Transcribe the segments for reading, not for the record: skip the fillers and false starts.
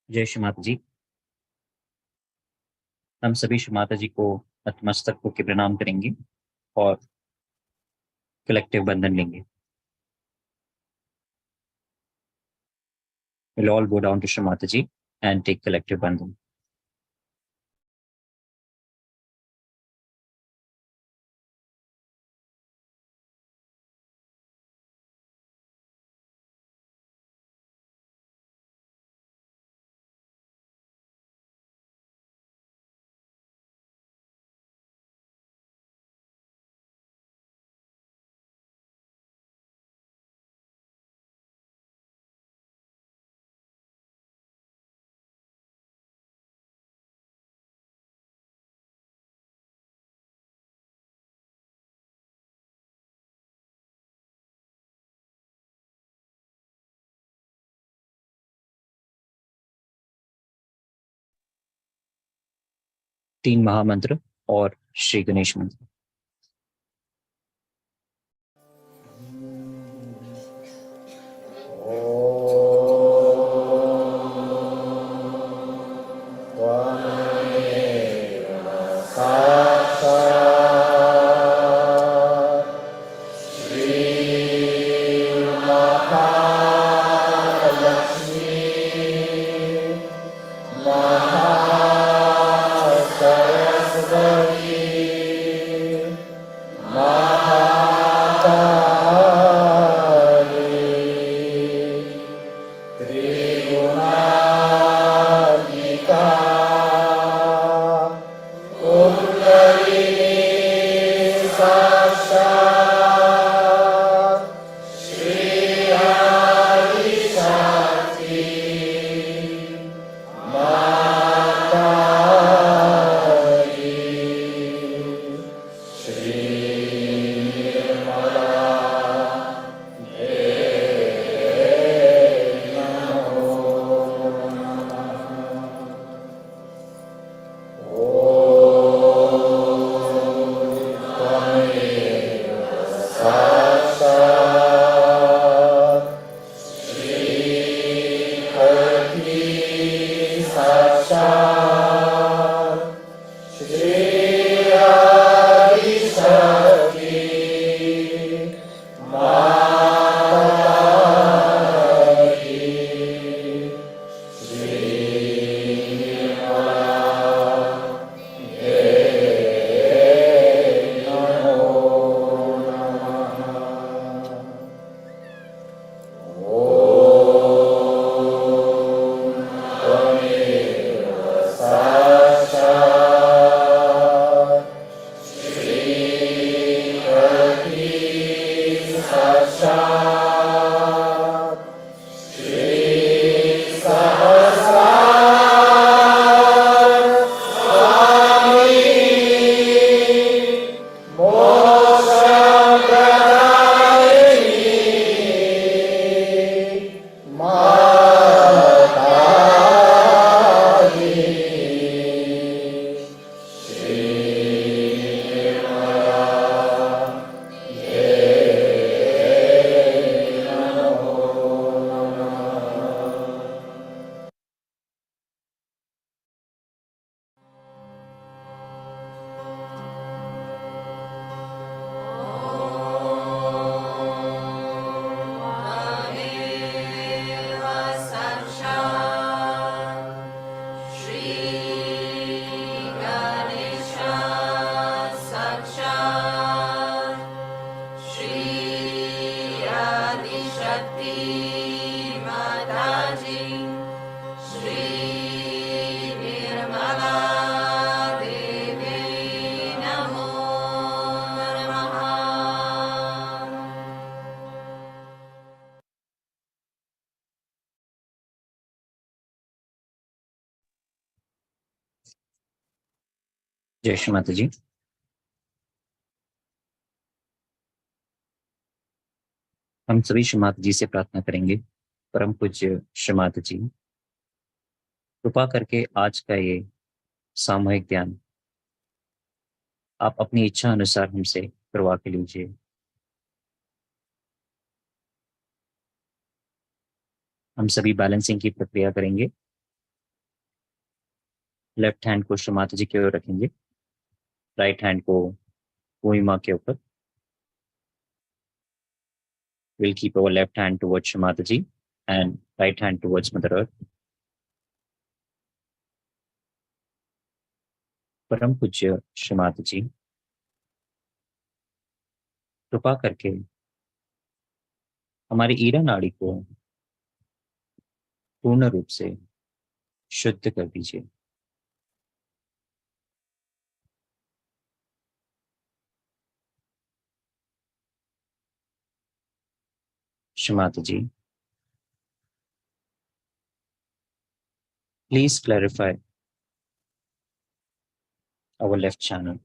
जय श्री माता जी। हम सभी श्री माता जी को नतमस्तक होकर प्रणाम करेंगे और कलेक्टिव बंधन लेंगे। We'll all go down to Shri Mata Ji and take collective bandhan. तीन महामंत्र और श्री गणेश मंत्र। जय श्री माता जी। हम सभी श्री माता जी से प्रार्थना करेंगे, परम पूज्य श्री माता जी, कृपा करके आज का ये सामूहिक ध्यान आप अपनी इच्छा अनुसार हमसे करवा के लीजिए। हम सभी बैलेंसिंग की प्रक्रिया करेंगे। लेफ्ट हैंड को श्री माता जी की ओर रखेंगे, राइट हैंड को पूरी माँ के ऊपर। Will keep our left hand towards Shri Mata ji and right hand towards mother earth. परम पूज्य श्री माता जी, कृपा करके हमारी ईरा नाड़ी को पूर्ण रूप से शुद्ध कर दीजिए। Shri Mata ji, please clarify our left channel.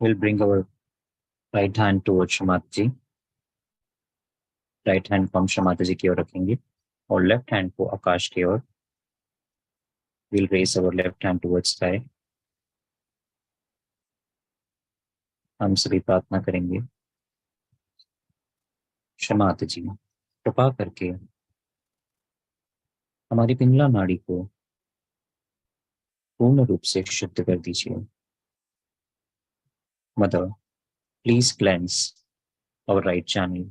We'll bring our right hand towards Shri ji, right hand को हम श्री माता जी की ओर रखेंगे और लेफ्ट हैंड को आकाश की ओर। Will raise our left hand towards sky. हम सभी प्रार्थना करेंगे, श्री माता जी, कृपा करके हमारी पिंगला नाड़ी को पूर्ण रूप से शुद्ध कर दीजिए। Mother, please cleanse our right channel.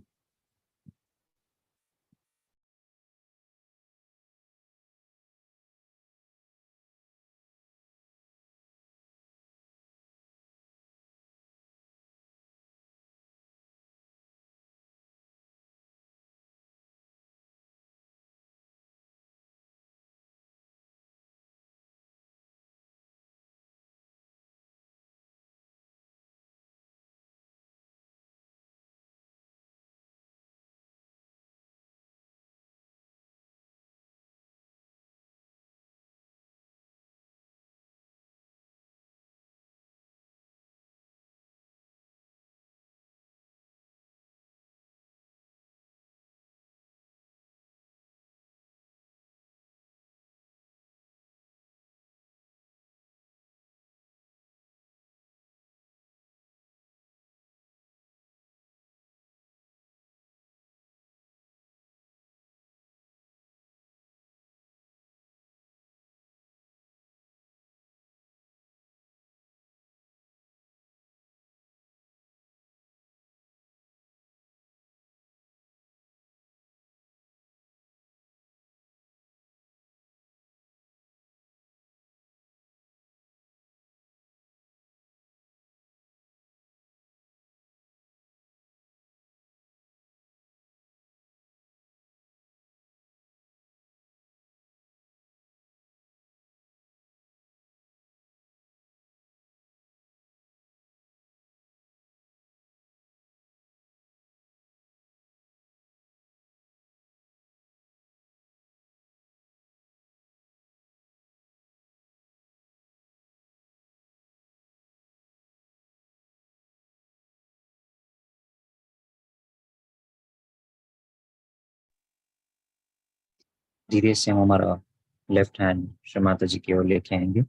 धीरे से हम हमारा लेफ्ट हैंड श्री माता जी की ओर लेके आएंगे।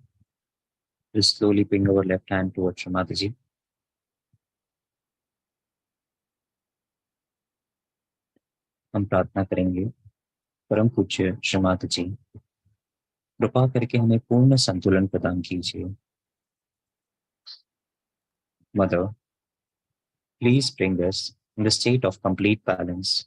Just slowly bring our left hand towards Shri Mata ji. हम प्रार्थना करेंगे, परम पूज्य श्री माता जी, कृपा करके हमें पूर्ण संतुलन प्रदान कीजिए। Mother, please bring us in the state of complete balance.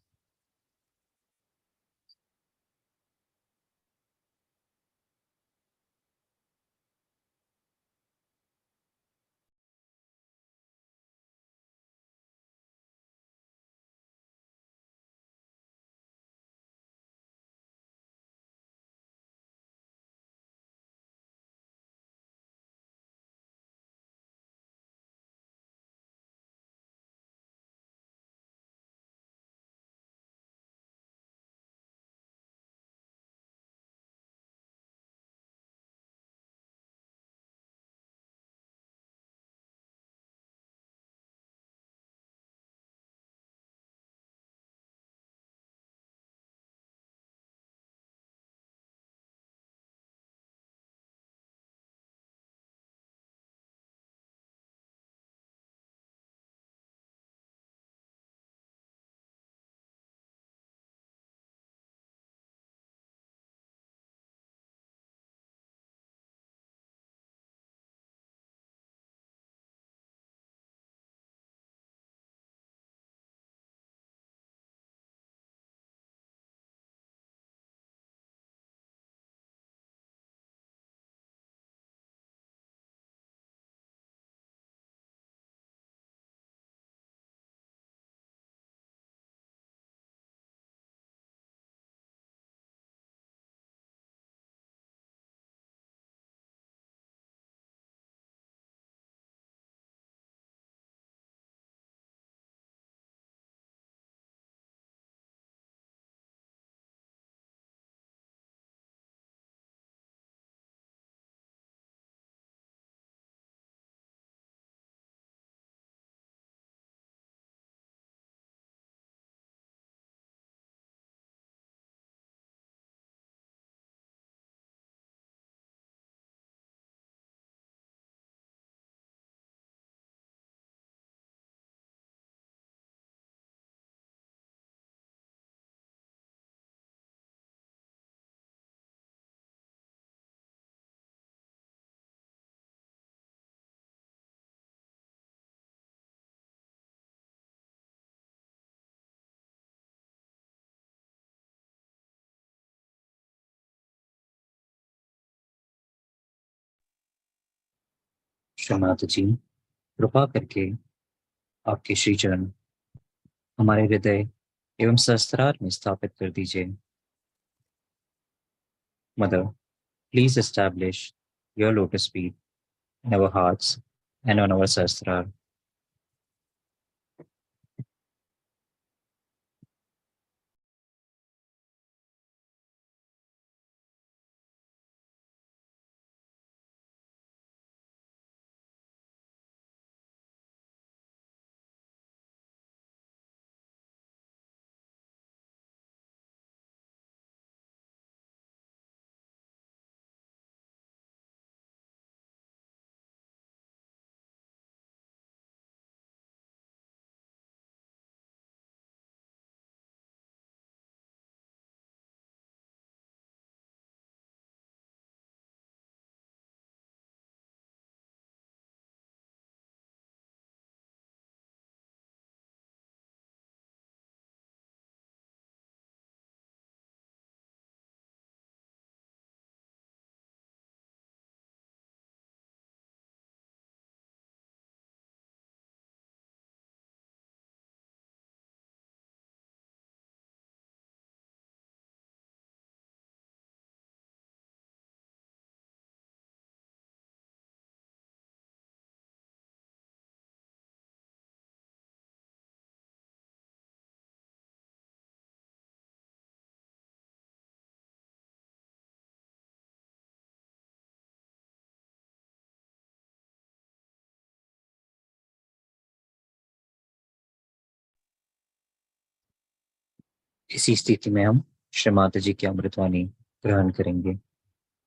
Shri Mata जी, कृपा करके आपके श्री चरण हमारे हृदय एवं सहस्त्रार में स्थापित कर दीजिए। Mother, please establish your lotus feet in our hearts and on our sastrar. इसी स्थिति में हम श्री माता जी की अमृतवाणी ग्रहण करेंगे.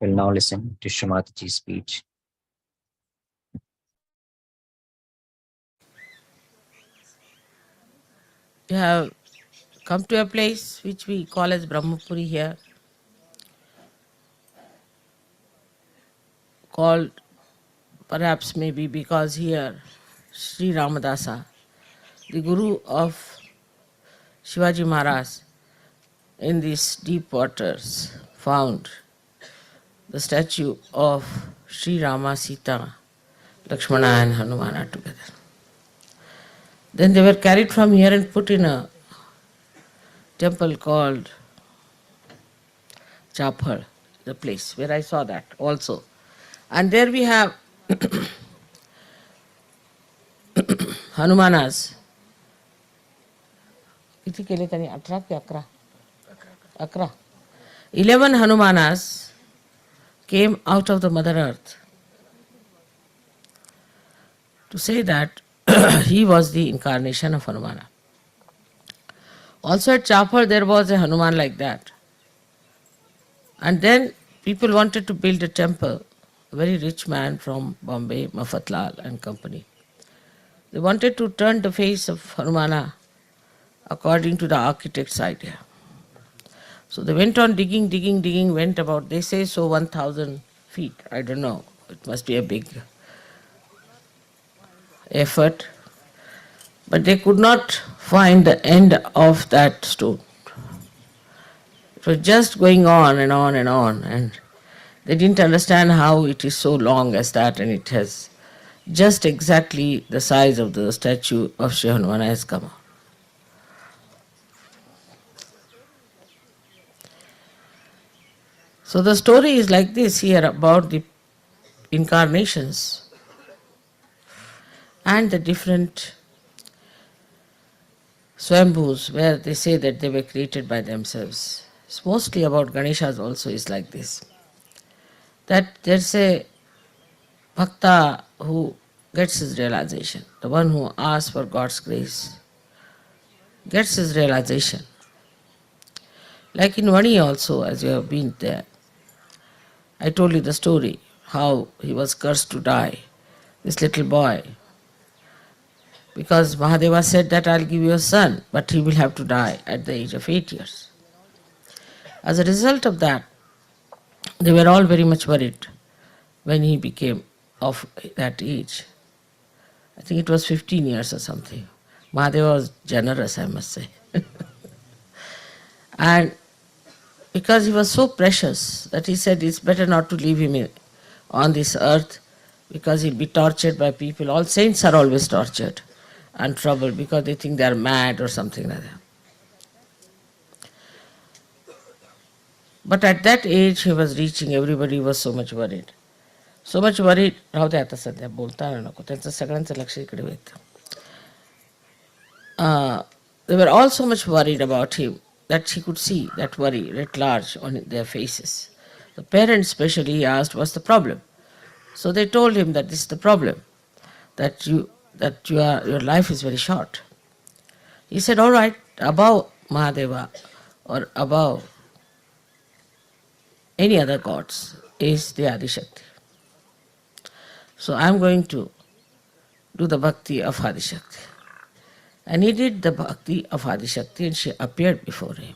We'll now listen to Shri Mataji's speech. You have come to a place which we call as Bramapuri here, called perhaps maybe because here Sri Ramadasa, the Guru of Shivaji Maharaj, in these deep waters found the statue of Sri Rama, Sita, Lakshmana and Hanumana together. Then they were carried from here and put in a temple called Chaphar, the place where I saw that also. And there we have Hanumanas. किती केले त्यांनी 18 की 11? 11. 11 Hanumanas came out of the Mother Earth to say that he was the incarnation of Hanumana. Also at Chapar there was a Hanuman like that. And then people wanted to build a temple. A very rich man from Bombay, Mafatlal and company. They wanted to turn the face of Hanumana according to the architect's idea. So they went on digging, went about, they say so 1,000 feet. I don't know. It must be a big effort. But they could not find the end of that stone. It was just going on and on and on, and they didn't understand how it is so long as that, and it has just exactly the size of the statue of Sri Hanumana has come out. So the story is like this here about the incarnations and the different Swambhus where they say that they were created by themselves. It's mostly about Ganeshas also is like this. That there's a Bhakta who gets his realization, the one who asks for God's grace, gets his realization. Like in Vani also, as you have been there, I told you the story, how he was cursed to die, this little boy, because Mahadeva said that I'll give you a son, but he will have to die at the age of 8 years. As a result of that, they were all very much worried when he became of that age. I think it was 15 years or something. Mahadeva was generous, I must say. And because he was so precious that he said it's better not to leave him on this earth because he'll be tortured by people. All saints are always tortured and troubled because they think they are mad or something like that. But at that age he was reaching, everybody was so much worried. So much worried, राहू दे आता सध्या बोलता नको त्यांचं सगळ्यांचं लक्ष इकडे होतं. They were all so much worried about him that he could see that worry writ large on their faces. The parents especially asked, what's the problem? So they told him that this is the problem, that your life is very short. He said, all right, above Mahadeva or above any other gods is the Adishakti. So I am going to do the bhakti of Adishakti. And he did the bhakti of Adishakti and she appeared before him.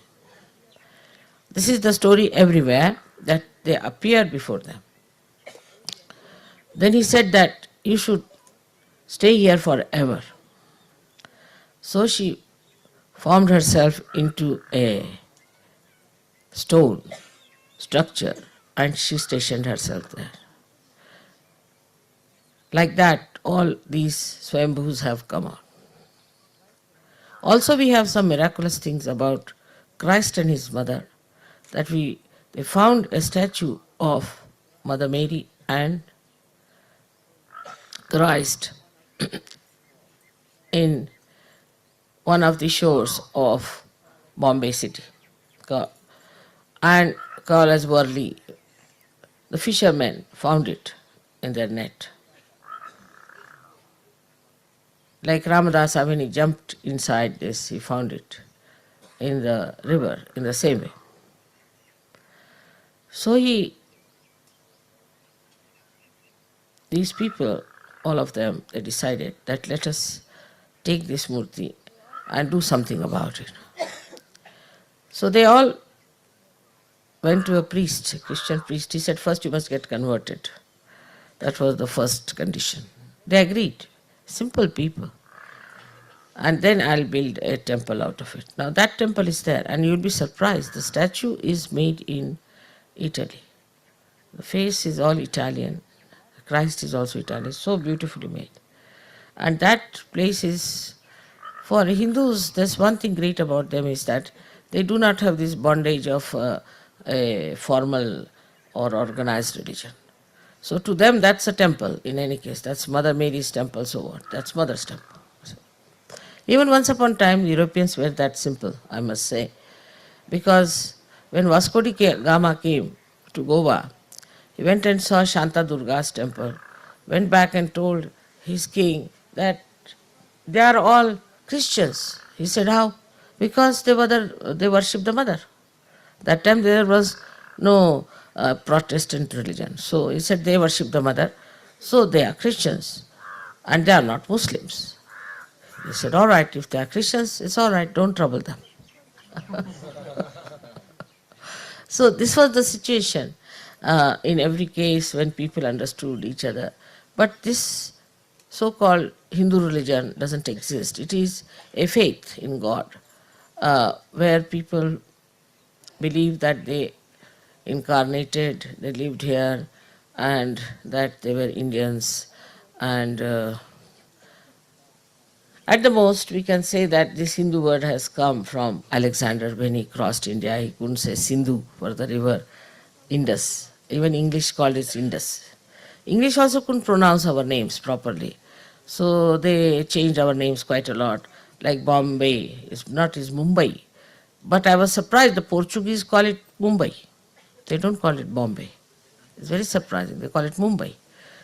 This is the story everywhere, that they appeared before them. Then he said that you should stay here forever. So she formed herself into a stone structure and she stationed herself there. Like that, all these Swambhus have come out. Also we have some miraculous things about Christ and his mother, that they found a statue of Mother Mary and Christ in one of the shores of Bombay city and called as Worli. The fishermen found it in their net. Like Ramadasa, when he jumped inside this, he found it in the river in the same way. So these people, all of them, they decided that let us take this murti and do something about it. So they all went to a priest, a Christian priest. He said, first you must get converted. That was the first condition. They agreed. Simple people. And then I'll build a temple out of it. Now that temple is there, and you'll be surprised. The statue is made in Italy. The face is all Italian. Christ is also Italian. So beautifully made. And that place is, for Hindus, there's one thing great about them is that they do not have this bondage of a formal or organized religion. So to them, that's a temple in any case. That's Mother Mary's temple, so what? That's Mother's temple. Even once upon a time, Europeans were that simple, I must say. Because when Vasco da Gama came to Goa, he went and saw Shanta Durga's temple, went back and told his king that they are all Christians. He said, how? Because they worship the mother. That time there was no Protestant religion. So he said they worship the mother, so they are Christians and they are not Muslims. He said, all right, if they are Christians, it's all right, don't trouble them. So this was the situation in every case when people understood each other. But this so-called Hindu religion doesn't exist. It is a faith in God where people believe that they incarnated, they lived here, and that they were Indians. And at the most, we can say that this Hindu word has come from Alexander when he crossed India. He couldn't say Sindhu for the river Indus. Even English called it Indus. English also couldn't pronounce our names properly. So they changed our names quite a lot. Like Bombay, is Mumbai. But I was surprised the Portuguese call it Mumbai. They don't call it Bombay. It's very surprising. They call it Mumbai.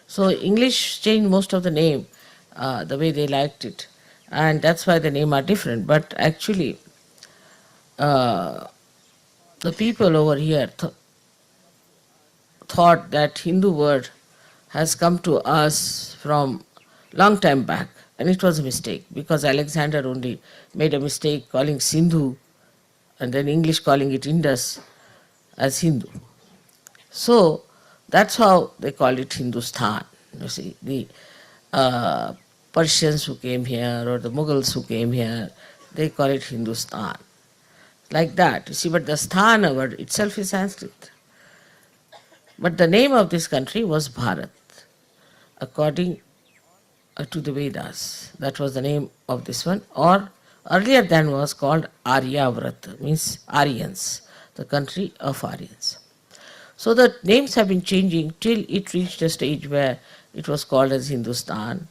So English changed most of the name the way they liked it. And that's why the name are different. But actually, uh, the people over here thought that Hindu word has come to us from long time back, and it was a mistake because Alexander only made a mistake calling Sindhu and then English calling it Indus as Hindu. So that's how they call it Hindustan. You see, the uh, Persians who came here or the Mughals who came here, they call it Hindustan. Like that. You see, but the Sthana word itself is Sanskrit. But the name of this country was Bharat, according to the Vedas. That was the name of this one. Or earlier than was called Aryavrat, means Aryans, the country of Aryans. So the names have been changing till it reached a stage where it was called as Hindustan,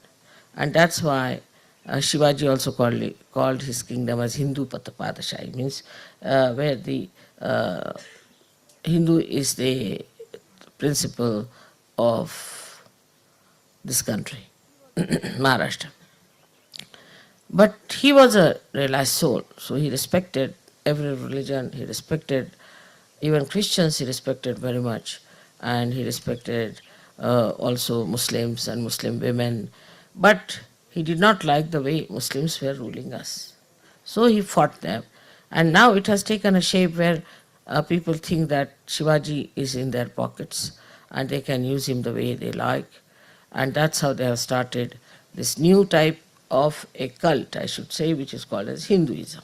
and that's why Shivaji also called his kingdom as Hindu Patapadashai, means where the Hindu is the principle of this country, Maharashtra. But he was a realized soul, so he respected every religion, he respected even Christians, he respected very much, and he respected also Muslims and Muslim women. But he did not like the way Muslims were ruling us. So he fought them. And now it has taken a shape where people think that Shivaji is in their pockets and they can use him the way they like. And that's how they have started this new type of a cult, I should say, which is called as Hinduism.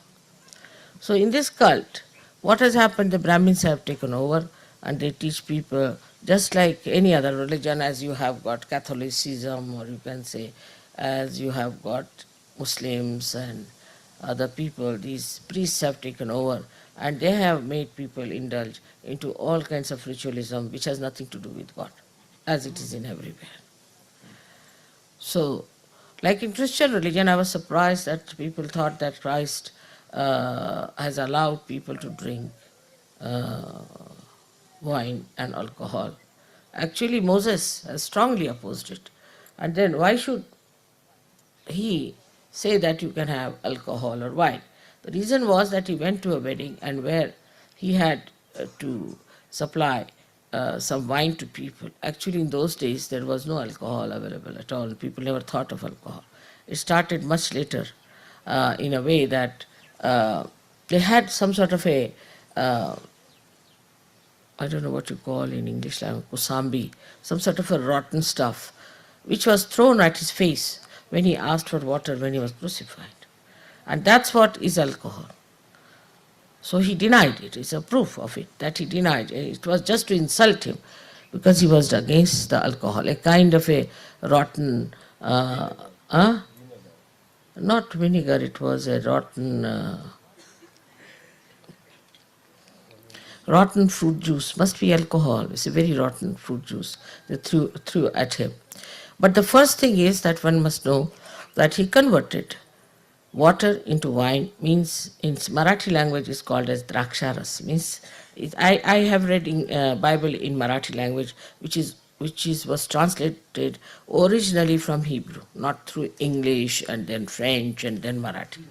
So in this cult, what has happened, the Brahmins have taken over and they teach people just like any other religion, as you have got Catholicism, or you can say as you have got Muslims and other people, these priests have taken over and they have made people indulge into all kinds of ritualism which has nothing to do with God, as it is in everywhere. So, like in Christian religion, I was surprised that people thought that Christ has allowed people to drink uh, wine and alcohol. Actually, Moses has strongly opposed it. And then why should he say that you can have alcohol or wine? The reason was that he went to a wedding and where he had to supply some wine to people. Actually, in those days, there was no alcohol available at all. People never thought of alcohol. It started much later, in a way that they had some sort of a, uh, I don't know what you call in English language, kusambi, some sort of a rotten stuff, which was thrown at his face when he asked for water when he was crucified. And that's what is alcohol. So he denied it. It's a proof of it that he denied it. It was just to insult him because he was against the alcohol, a kind of a rotten, not vinegar, it was a rotten fruit juice. Must be alcohol. It's a very rotten fruit juice they threw at him. But the first thing is that one must know that he converted water into wine, means in Marathi language is called as draksharas. Means I have read in Bible in Marathi language, was translated originally from Hebrew, not through English and then French and then Marathi,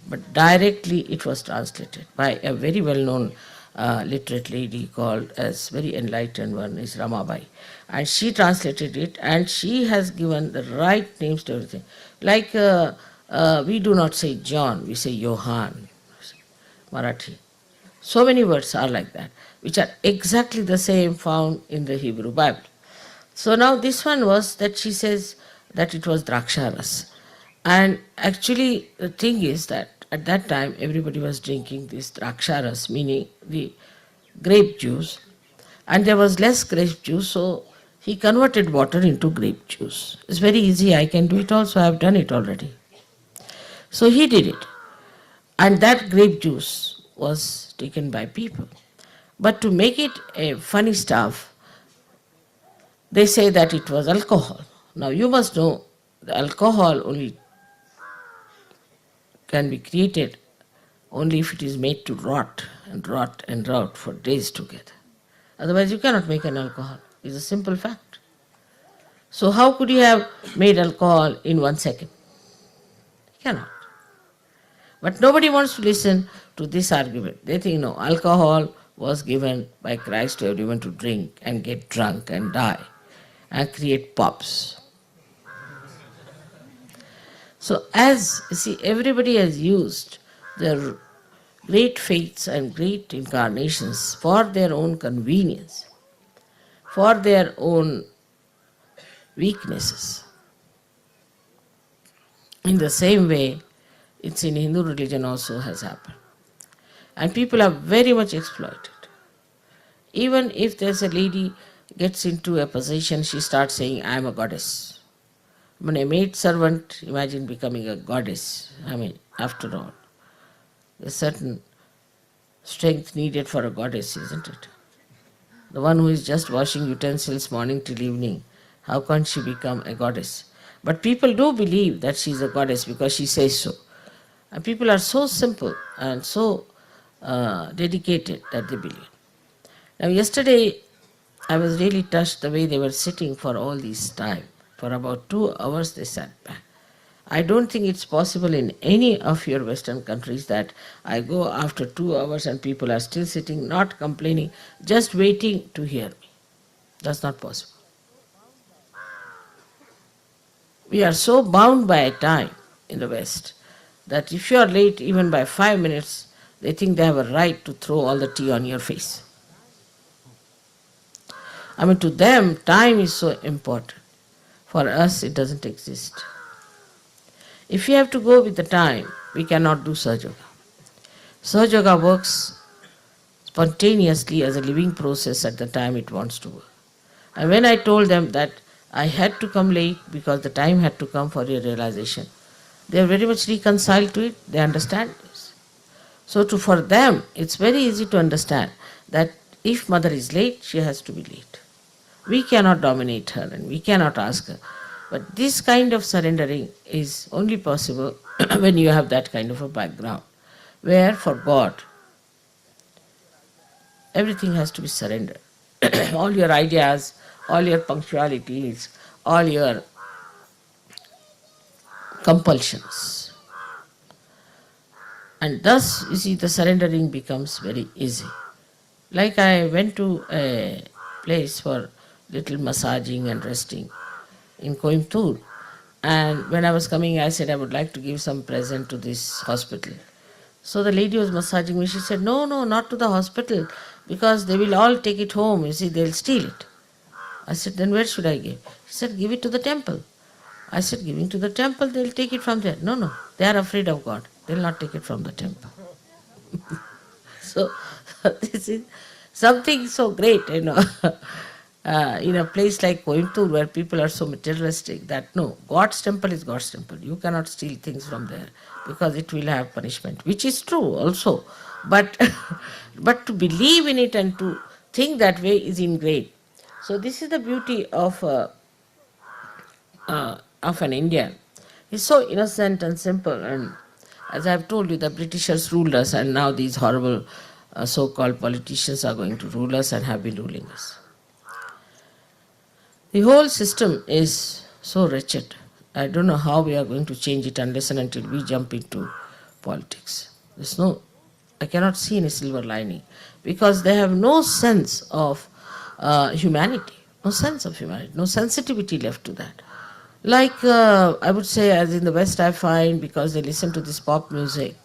but directly it was translated by a very well-known literate lady called, as very enlightened one, is Ramabai. And she translated it and she has given the right names to everything. Like we do not say John, we say Johann, Marathi. So many words are like that, which are exactly the same found in the Hebrew Bible. So now this one was that she says that it was Draksharas. And actually the thing is that at that time everybody was drinking this Draksharas, meaning the grape juice, and there was less grape juice, so he converted water into grape juice. It's very easy, I can do it also, I have done it already. So he did it. And that grape juice was taken by people. But to make it a funny stuff, they say that it was alcohol. Now you must know the alcohol only can be created only if it is made to rot and rot and rot for days together. Otherwise you cannot make an alcohol. It's a simple fact. So how could you have made alcohol in 1 second? You cannot. But nobody wants to listen to this argument. They think, no, alcohol was given by Christ to everyone to drink and get drunk and die and create pubs. So as you see, everybody has used their great faiths and great incarnations for their own convenience, for their own weaknesses. In the same way, it's in Hindu religion also has happened. And people are very much exploited. Even if there's a lady gets into a position, she starts saying, I am a goddess. When a maid servant, imagine becoming a goddess. After all, there's certain strength needed for a goddess, isn't it? The one who is just washing utensils morning till evening, how can she become a goddess? But people do believe that she's a goddess because she says so. And people are so simple and so dedicated that they believe. Now yesterday, I was really touched the way they were sitting for all this time. For about 2 hours they sat back. I don't think it's possible in any of your Western countries that I go after 2 hours and people are still sitting, not complaining, just waiting to hear me. That's not possible. We are so bound by time in the West that if you are late even by 5 minutes, they think they have a right to throw all the tea on your face. To them, time is so important. For us, it doesn't exist. If we have to go with the time, we cannot do Sahaja Yoga. Sahaja Yoga works spontaneously as a living process at the time it wants to work. And when I told them that I had to come late because the time had to come for your realization, they are very much reconciled to it, they understand this. So for them, it's very easy to understand that if mother is late, she has to be late. We cannot dominate her and we cannot ask her. But this kind of surrendering is only possible when you have that kind of a background, where for God, everything has to be surrendered. All your ideas, all your punctualities, all your compulsions. And thus, you see, the surrendering becomes very easy. Like I went to a place for little massaging and resting in Coimbatore. And when I was coming, I said I would like to give some present to this hospital. So the lady was massaging me. She said, "No, no, not to the hospital, because they will all take it home. You see, they'll steal it." I said, "Then where should I give?" She said, "Give it to the temple." I said, "Giving to the temple, they'll take it from there." "No, no, they are afraid of God. They'll not take it from the temple." So this is something so great, in a place like Coimbatore where people are so materialistic that no, God's temple is God's temple. You cannot steal things from there because it will have punishment, which is true also. But but to believe in it and to think that way is ingrained. So this is the beauty of an Indian. He's so innocent and simple. And as I've told you, the Britishers ruled us, and now these horrible so called politicians are going to rule us and have been ruling us. The whole system is so wretched. I don't know how we are going to change it unless and until we jump into politics. There's no, I cannot see any silver lining because they have no sense of humanity, no sense of humanity, no sensitivity left to that. Like I would say, as in the West, I find because they listen to this pop music,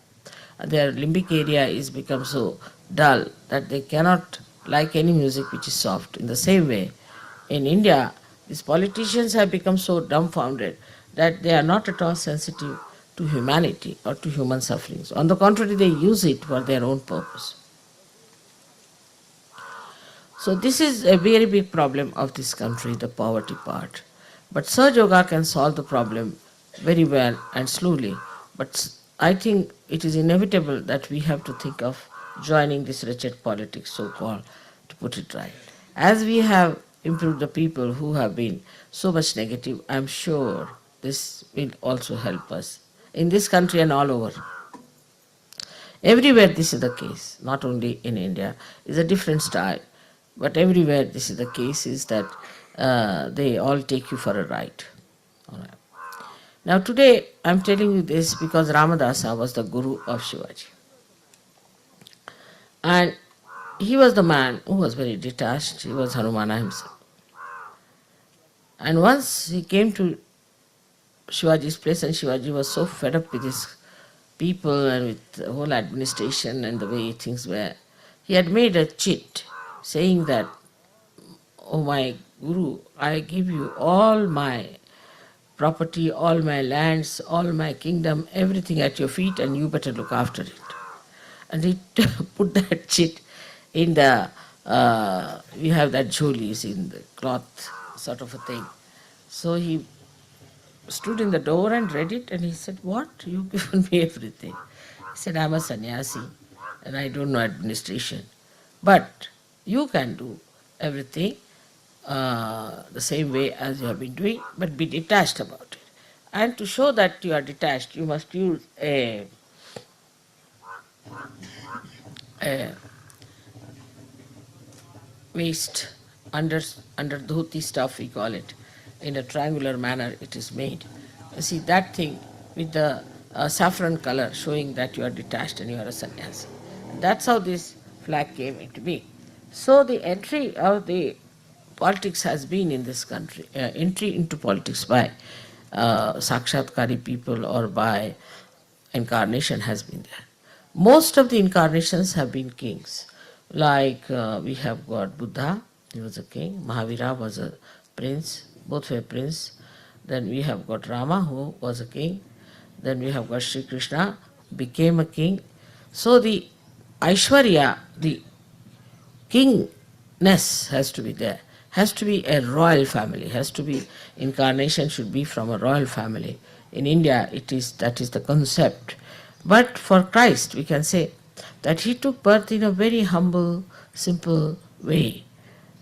their limbic area is become so dull that they cannot like any music which is soft. In the same way, in India, these politicians have become so dumbfounded that they are not at all sensitive to humanity or to human sufferings. On the contrary, they use it for their own purpose. So this is a very big problem of this country, the poverty part. But Sahaja Yoga can solve the problem very well and slowly. But I think it is inevitable that we have to think of joining this wretched politics, so-called, to put it right. As we have improved the people who have been so much negative, I am sure this will also help us in this country and all over. Everywhere this is the case, not only in India. It's a different style. But everywhere this is the case is that they all take you for a ride. All right. Now today I'm telling you this because Ramadasa was the guru of Shivaji. And he was the man who was very detached. He was Hanumana himself. And once he came to Shivaji's place, and Shivaji was so fed up with his people and with the whole administration and the way things were, he had made a chit saying that, "Oh my Guru, I give you all my property, all my lands, all my kingdom, everything at your feet, and you better look after it." And he put that chit in the, we have that jholis in the cloth sort of a thing. So he stood in the door and read it, and he said, "What? You've given me everything." He said, "I'm a sannyasi and I don't know administration. But you can do everything the same way as you have been doing, but be detached about it. And to show that you are detached, you must use a waist under dhoti stuff, we call it. In a triangular manner it is made. You see that thing with the saffron color showing that you are detached and you are a sannyasi. That's how this flag came into being. So the entry of the politics has been in this country, entry into politics by sakshatkari people or by incarnation has been there. Most of the incarnations have been kings. Like we have got Buddha, he was a king. Mahavira was a prince, both were prince. Then we have got Rama, who was a king. Then we have got Sri Krishna, who became a king. So the Aishwarya, the kingness has to be there. Has to be a royal family. Has to be incarnation should be from a royal family. In India, that is the concept. But for Christ, we can say that he took birth in a very humble, simple way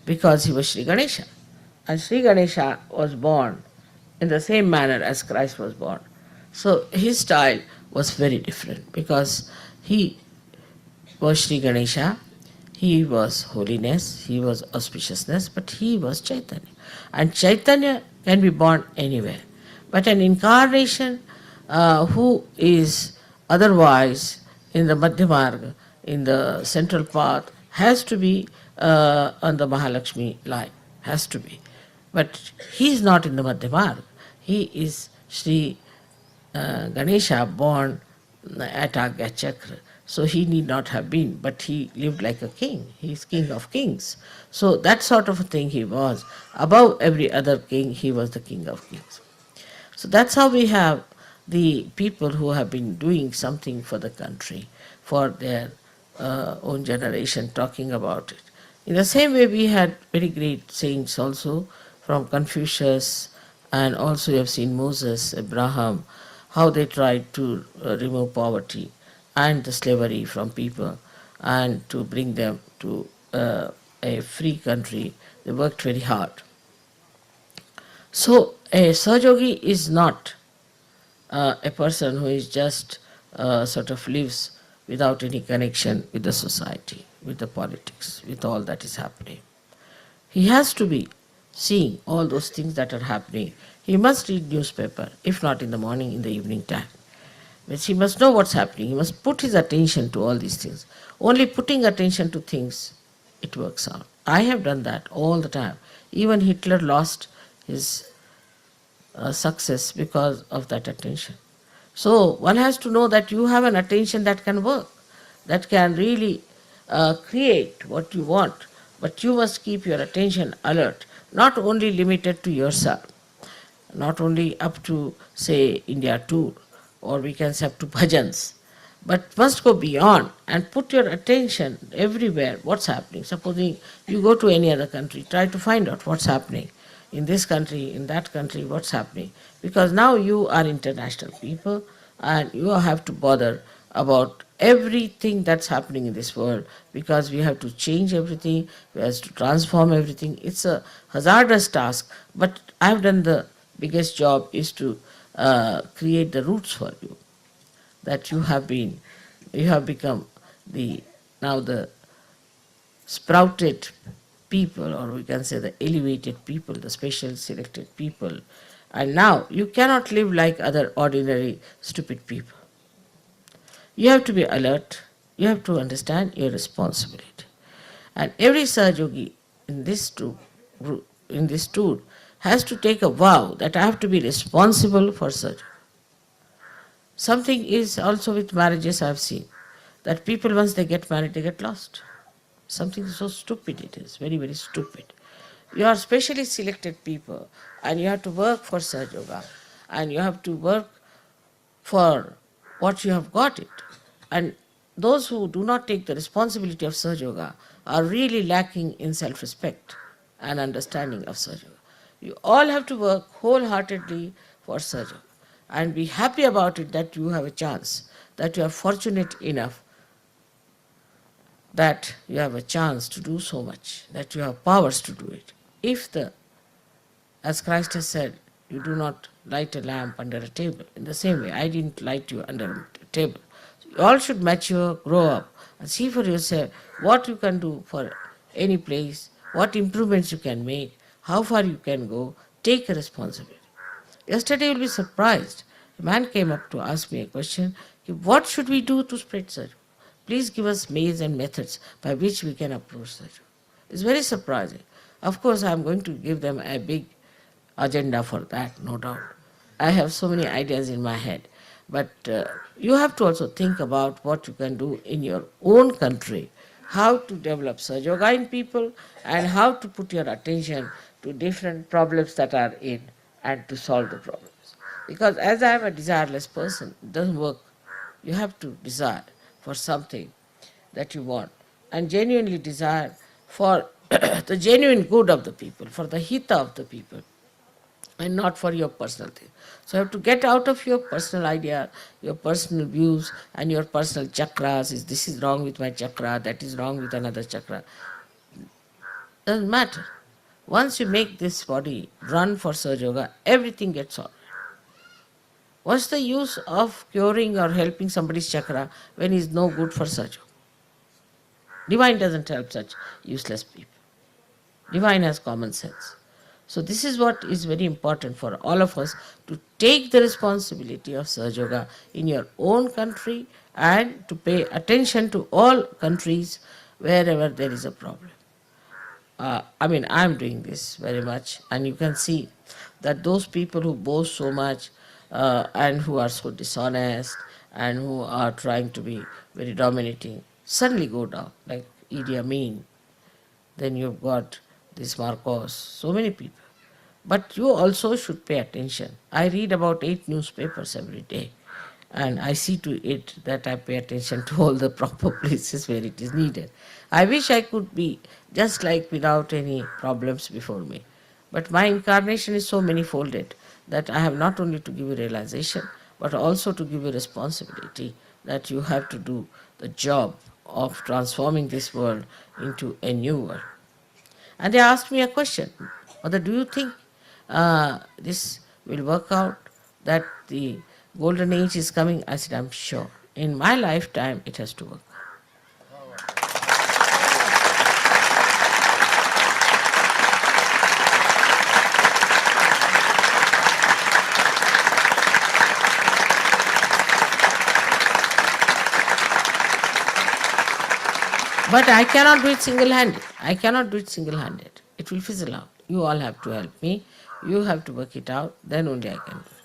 because he was Sri Ganesha. And Sri Ganesha was born in the same manner as Christ was born. So his style was very different because he was Sri Ganesha, he was holiness, he was auspiciousness, but he was Chaitanya. And Chaitanya can be born anywhere. But an incarnation who is otherwise in the Madhyamarga, in the central path, has to be on the Mahalakshmi line, has to be. But he is not in the Madhyamarg. He is Sri Ganesha born at Agya Chakra. So he need not have been, but he lived like a king. He is king of kings. So that sort of a thing he was. Above every other king, he was the king of kings. So that's how we have the people who have been doing something for the country, for their own generation, talking about it. In the same way, we had very great saints also from Confucius, and also you have seen Moses, Abraham, how they tried to remove poverty and the slavery from people and to bring them to a free country. They worked very hard. So, a Sahajogi is not a person who is just sort of lives without any connection with the society, with the politics, with all that is happening. He has to be seeing all those things that are happening. He must read newspaper, if not in the morning, in the evening time. But he must know what's happening. He must put his attention to all these things. Only putting attention to things, it works out. I have done that all the time. Even Hitler lost his success because of that attention. So one has to know that you have an attention that can work, that can really create what you want, but you must keep your attention alert, not only limited to yourself, not only up to, say, India tour, or we can say up to bhajans, but must go beyond and put your attention everywhere, what's happening. Supposing you go to any other country, try to find out what's happening in this country, in that country, what's happening. Because now you are international people and you have to bother about everything that's happening in this world, because we have to change everything, we have to transform everything. It's a hazardous task, but I've done the biggest job is to create the roots for you, that you have become the now the sprouted people, or we can say the elevated people, the special selected people. And now you cannot live like other ordinary stupid people. You have to be alert, you have to understand your responsibility. And every Sahajogi in in this tour has to take a vow that I have to be responsible for Sahaja. Something is also with marriages I have seen, that people once they get married they get lost. Something so stupid it is, very, very stupid. You are specially selected people and you have to work for Sahaja Yoga and you have to work for what you have got it. And those who do not take the responsibility of Sahaja Yoga are really lacking in self-respect and understanding of Sahaja Yoga. You all have to work wholeheartedly for Sahaja Yoga and be happy about it, that you have a chance, that you are fortunate enough, that you have a chance to do so much, that you have powers to do it. If as Christ has said, you do not light a lamp under a table, in the same way, I didn't light you under a table. So you all should mature, grow up, and see for yourself what you can do for any place, what improvements you can make, how far you can go, take a responsibility. Yesterday you will be surprised. A man came up to ask me a question, what should we do to spread such? Please give us ways and methods by which we can approach such. It's very surprising. Of course, I'm going to give them a big agenda for that, no doubt. I have so many ideas in my head. But you have to also think about what you can do in your own country, how to develop Sahaja Yoga in people, and how to put your attention to different problems that are in and to solve the problems. Because as I am a desireless person, it doesn't work. You have to desire for something that you want and genuinely desire for the genuine good of the people, for the hita of the people, and not for your personal thing. So you have to get out of your personal idea, your personal views, and your personal chakras. Is this is wrong with my chakra, that is wrong with another chakra. Doesn't matter. Once you make this body run for Sahaja Yoga, everything gets solved. What's the use of curing or helping somebody's chakra when he's no good for Sahaja Yoga? Divine doesn't help such useless people. Divine has common sense. So this is what is very important for all of us, to take the responsibility of Sahaja Yoga in your own country and to pay attention to all countries wherever there is a problem. I mean, I'm doing this very much, and you can see that those people who boast so much and who are so dishonest and who are trying to be very dominating suddenly go down, like Idi Amin. Then you've got this Marcos, so many people. But you also should pay attention. I read about 8 newspapers every day, and I see to it that I pay attention to all the proper places where it is needed. I wish I could be just like without any problems before me. But my incarnation is so many folded that I have not only to give you realization, but also to give you responsibility that you have to do the job of transforming this world into a new world. And they asked me a question: Mother, do you think this will work out? That the golden age is coming? I said, I'm sure. In my lifetime, it has to work. But I cannot do it single handed. I cannot do it single handed. It will fizzle out. You all have to help me. You have to work it out. Then only I can do it.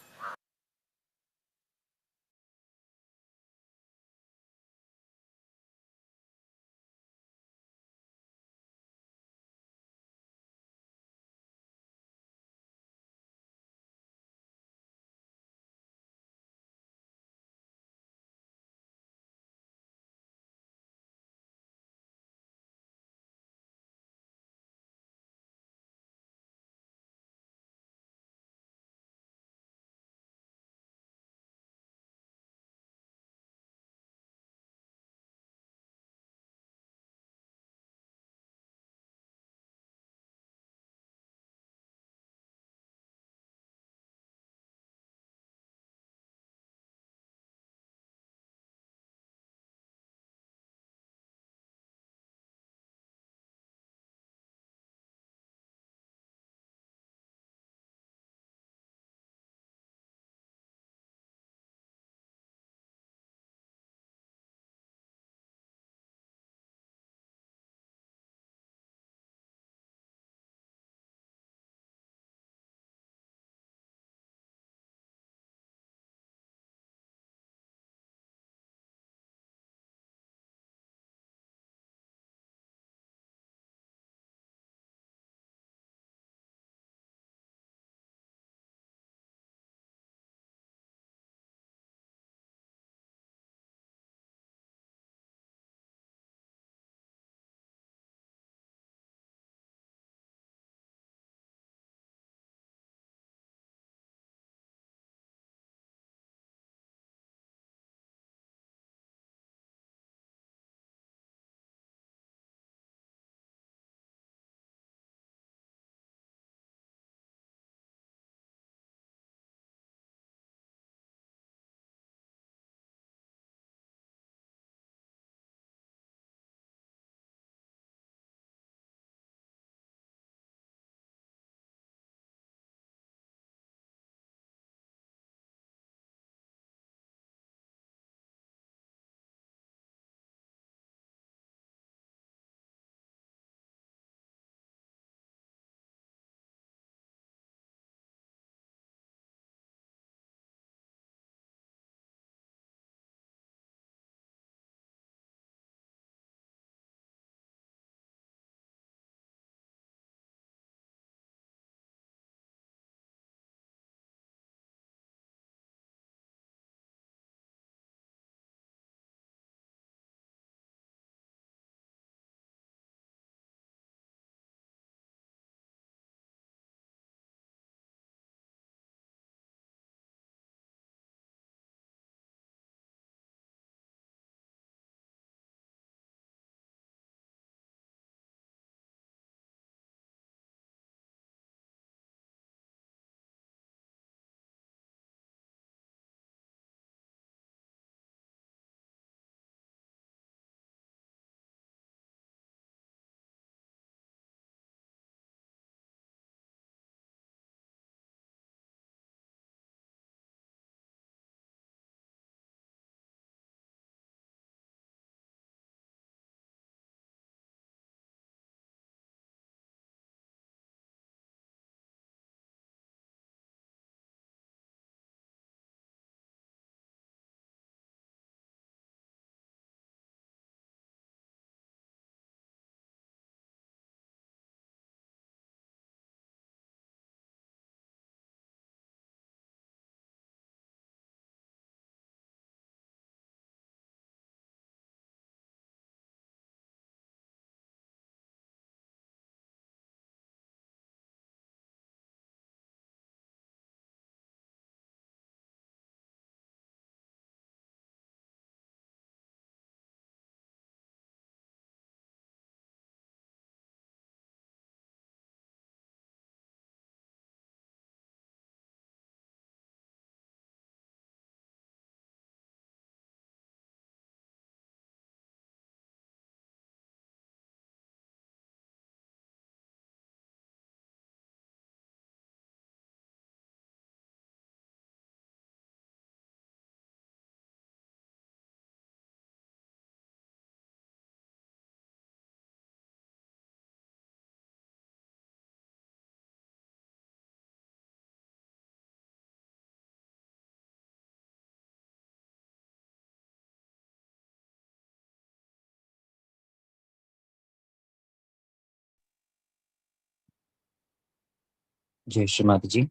जय श्री माता जी।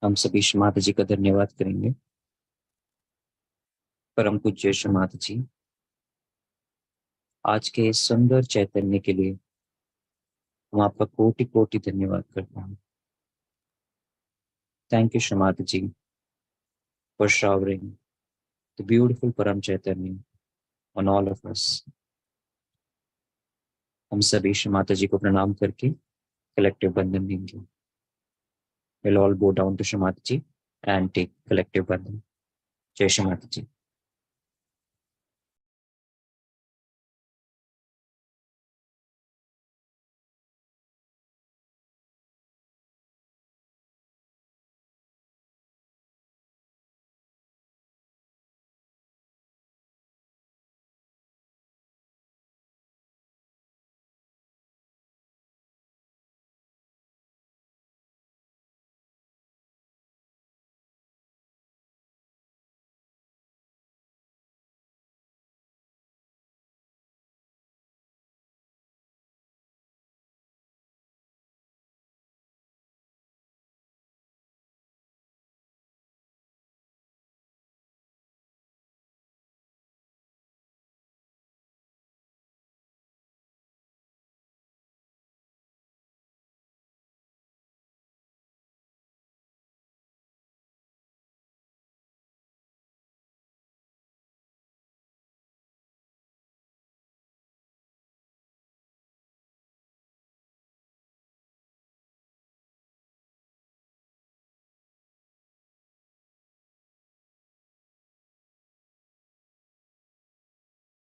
हम सभी श्री माता जी का धन्यवाद करेंगे। परम पूज्य श्री माता जी, आज के इस सुंदर चैतन्य के लिए हम आपका कोटि कोटि धन्यवाद करते हैं। Thank you Shri Mata ji for showering the beautiful Param Chaitanya on all of us. हम सभी श्री माता जी को प्रणाम करके कलेक्टिव बंधन लेंगे। We'll all bow down to Shri Mata ji and take collective बंधन। जय श्री माता जी।